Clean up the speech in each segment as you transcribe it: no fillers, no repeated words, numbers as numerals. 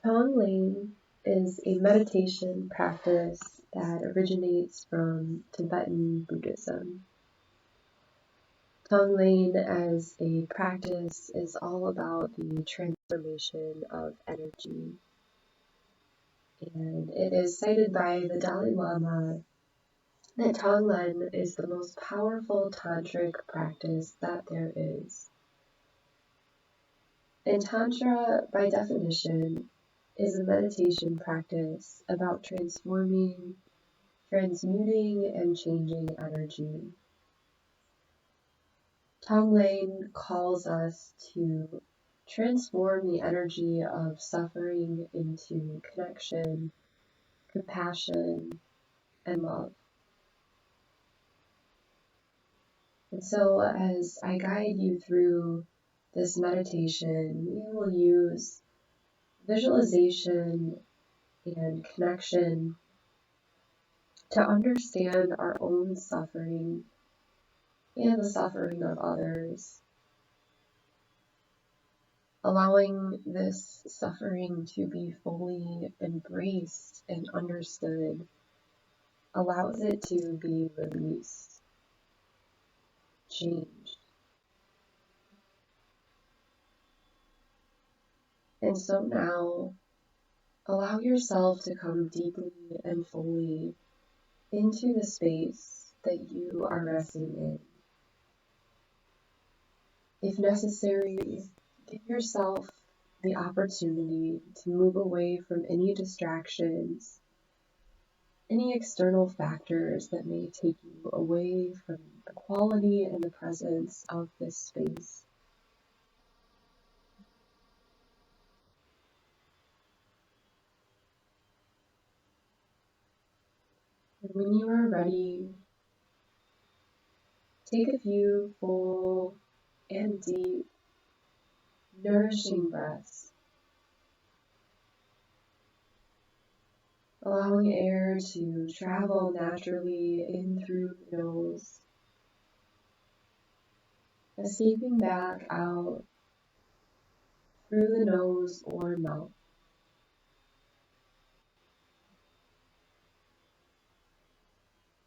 Tonglen is a meditation practice that originates from Tibetan Buddhism. Tonglen as a practice is all about the transformation of energy, and it is cited by the Dalai Lama that Tonglen is the most powerful tantric practice that there is. And Tantra, by definition, is a meditation practice about transforming, transmuting, and changing energy. Tonglen calls us to transform the energy of suffering into connection, compassion, and love. And so as I guide you through this meditation, we will use visualization and connection to understand our own suffering and the suffering of others, allowing this suffering to be fully embraced and understood allows it to be released, changed. And so now, allow yourself to come deeply and fully into the space that you are resting in. If necessary, give yourself the opportunity to move away from any distractions, any external factors that may take you away from the quality and the presence of this space. And when you are ready, take a few full and deep, nourishing breaths, allowing air to travel naturally in through the nose, escaping back out through the nose or mouth.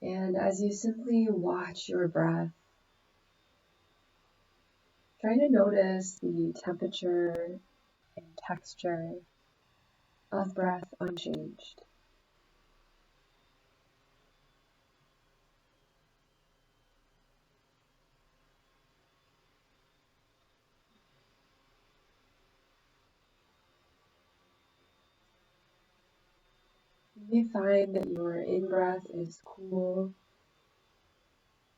And as you simply watch your breath, try to notice the temperature and texture of breath unchanged. You may find that your in-breath is cool,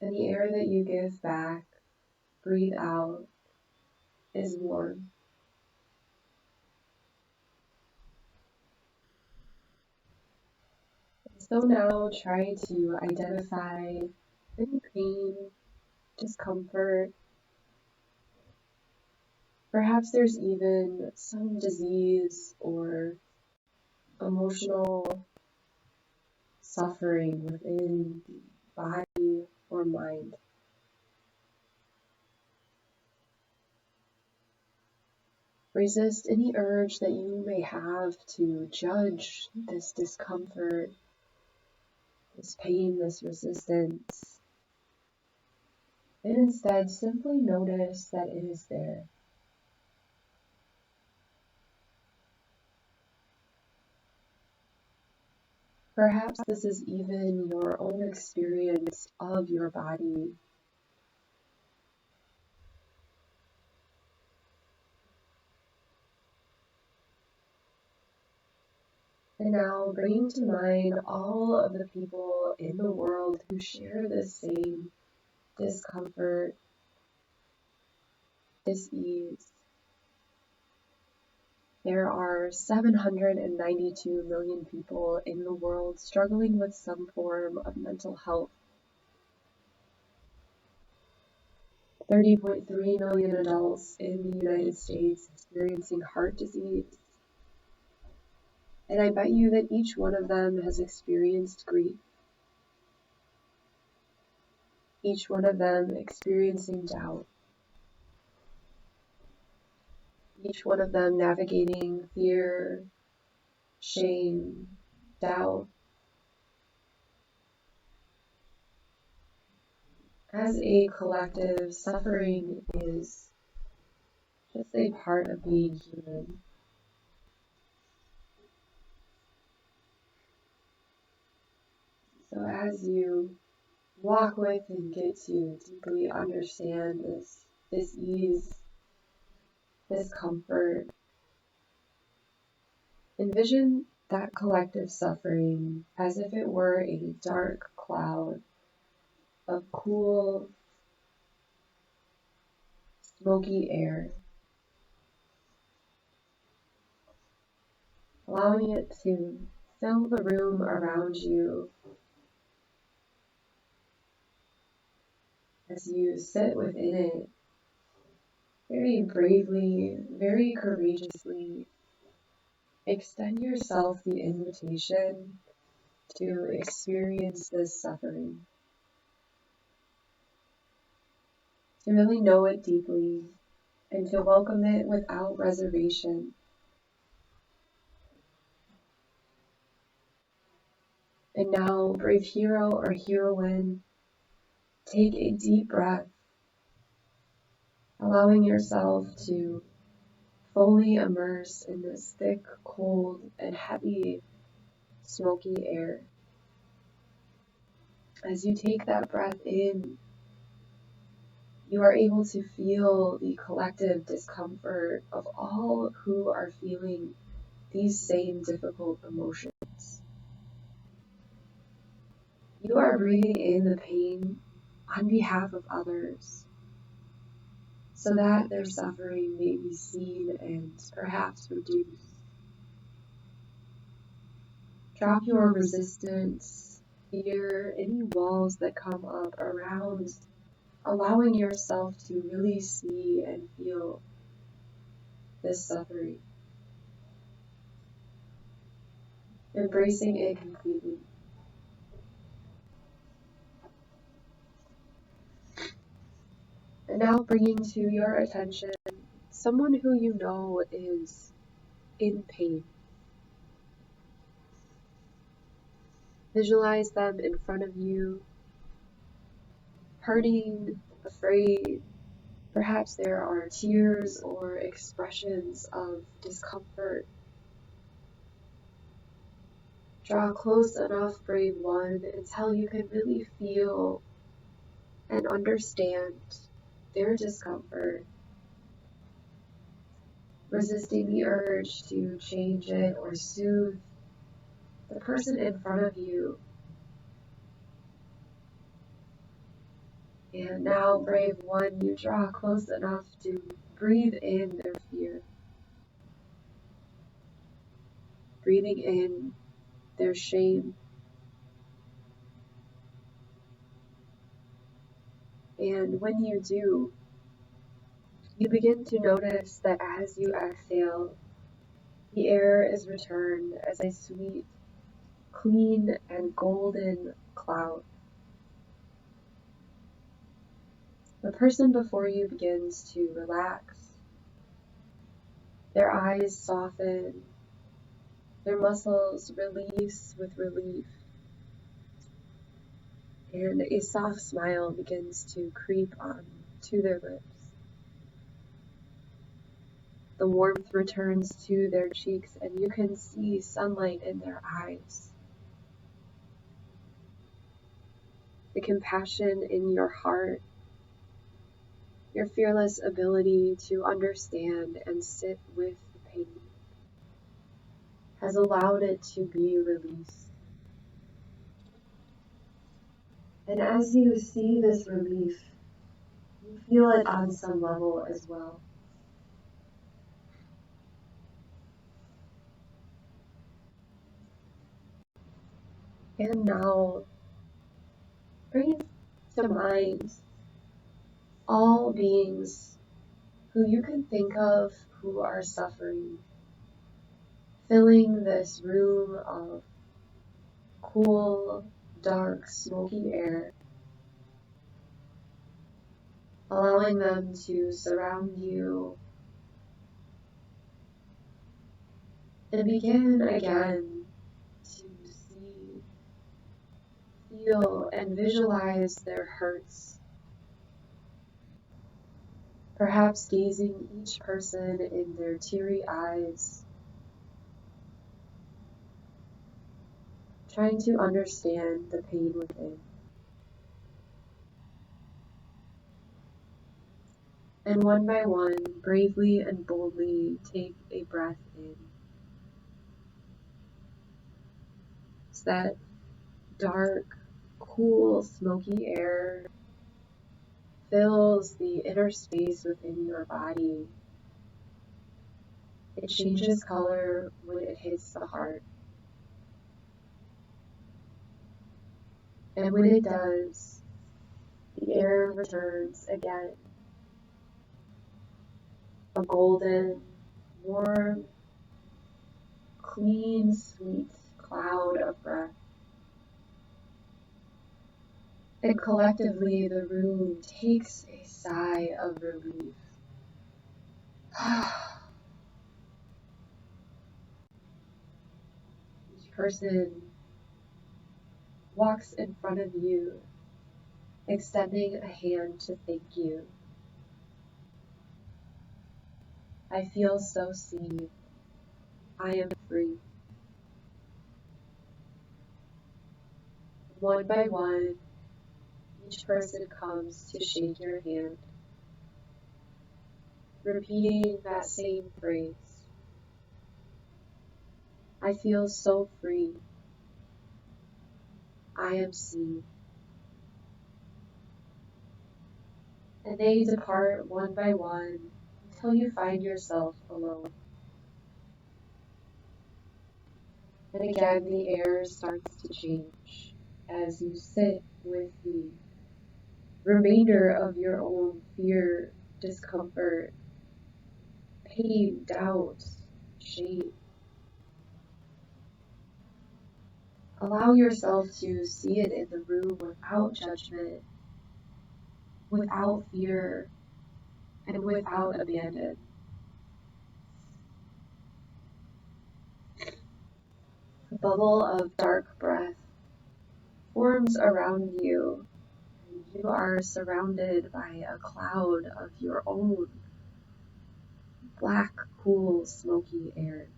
and the air that you give back, breathe out, is warm. So now try to identify any pain, discomfort. Perhaps there's even some disease or emotional suffering within the body or mind. Resist any urge that you may have to judge this discomfort, this pain, this resistance, and instead simply notice that it is there. Perhaps this is even your own experience of your body. And now bringing to mind all of the people in the world who share the same discomfort, dis-ease. There are 792 million people in the world struggling with some form of mental health. 30.3 million adults in the United States experiencing heart disease. And I bet you that each one of them has experienced grief. Each one of them experiencing doubt. Each one of them navigating fear, shame, doubt, as a collective, suffering is just a part of being human. So as you walk with and get to deeply understand this ease, this comfort, envision that collective suffering as if it were a dark cloud of cool, smoky air, allowing it to fill the room around you as you sit within it very bravely, very courageously. Extend yourself the invitation to experience this suffering, to really know it deeply, and to welcome it without reservation. And now, brave hero or heroine, take a deep breath, allowing yourself to fully immerse in this thick, cold, and heavy, smoky air. As you take that breath in, you are able to feel the collective discomfort of all who are feeling these same difficult emotions. You are breathing in the pain on behalf of others, so that their suffering may be seen and perhaps reduced. Drop your resistance, fear, any walls that come up around, allowing yourself to really see and feel this suffering, embracing it completely. And now bringing to your attention someone who you know is in pain. Visualize them in front of you, hurting, afraid. Perhaps there are tears or expressions of discomfort. Draw close enough, brave one, until you can really feel and understand their discomfort, resisting the urge to change it or soothe the person in front of you. And now, brave one, you draw close enough to breathe in their fear, breathing in their shame. And when you do, you begin to notice that as you exhale, the air is returned as a sweet, clean, and golden cloud. The person before you begins to relax. Their eyes soften, their muscles release with relief, and a soft smile begins to creep on to their lips. The warmth returns to their cheeks, and you can see sunlight in their eyes. The compassion in your heart, your fearless ability to understand and sit with the pain, has allowed it to be released. And as you see this relief, you feel it on some level as well. And now, bring to mind all beings who you can think of who are suffering, filling this room of cool, dark, smoky air, allowing them to surround you, And begin again to see, feel, and visualize their hearts. Perhaps gazing each person in their teary eyes, trying to understand the pain within. And one by one, bravely and boldly take a breath in. It's that dark, cool, smoky air fills the inner space within your body. It changes color when it hits the heart. And when it does, the air returns again. A golden, warm, clean, sweet cloud of breath. And collectively, the room takes a sigh of relief. Each person walks in front of you, extending a hand to thank you. I feel so seen. I am free. One by one, each person comes to shake your hand, repeating that same phrase. I feel so free. I am seen. And they depart one by one until you find yourself alone. And again, the air starts to change as you sit with the remainder of your own fear, discomfort, pain, doubt, shame. Allow yourself to see it in the room without judgment, without fear, and without abandon. A bubble of dark breath forms around you, and you are surrounded by a cloud of your own black, cool, smoky air.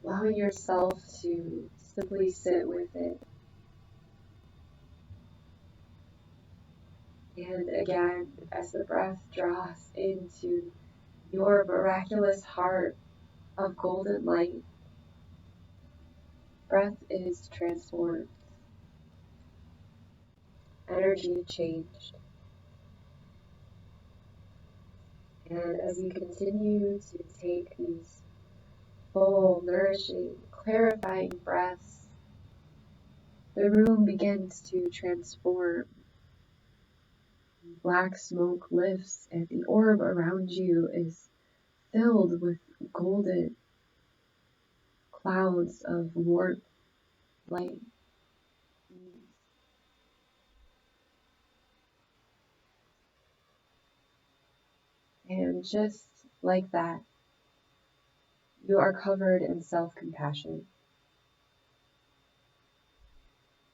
Allowing yourself to simply sit with it. And again, as the breath draws into your miraculous heart of golden light, breath is transformed, energy changed. And as you continue to take these full, nourishing, clarifying breaths, the room begins to transform. Black smoke lifts and the orb around you is filled with golden clouds of warmth, light, ease. And just like that, you are covered in self-compassion,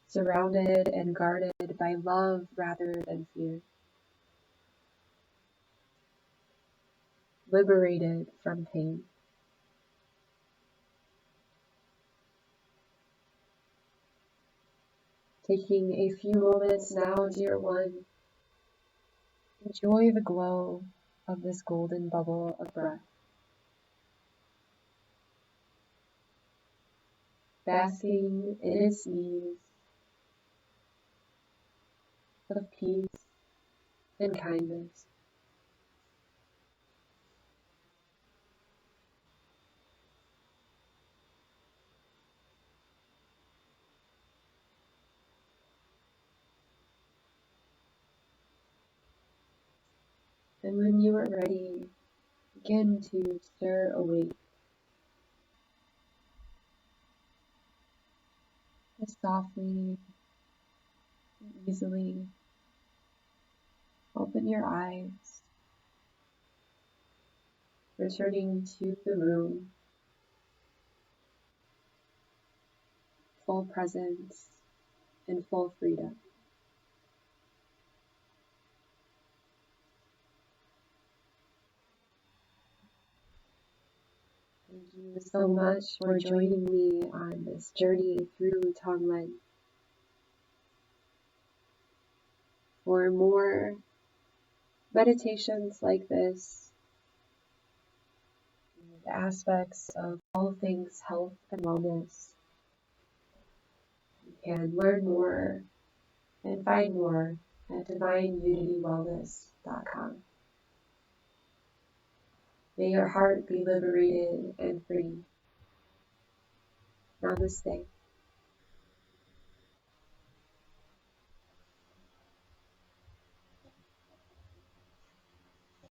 surrounded and guarded by love rather than fear, liberated from pain. Taking a few moments now, dear one, enjoy the glow of this golden bubble of breath. Basking in its ease of peace and kindness. And when you are ready, begin to stir awake. As softly and easily open your eyes returning to the room, full presence and full freedom. Thank you so much for joining me on this journey through Tonglen. For more meditations like this, and aspects of all things health and wellness, you can learn more and find more at divineunitywellness.com. May your heart be liberated and free. Namaste.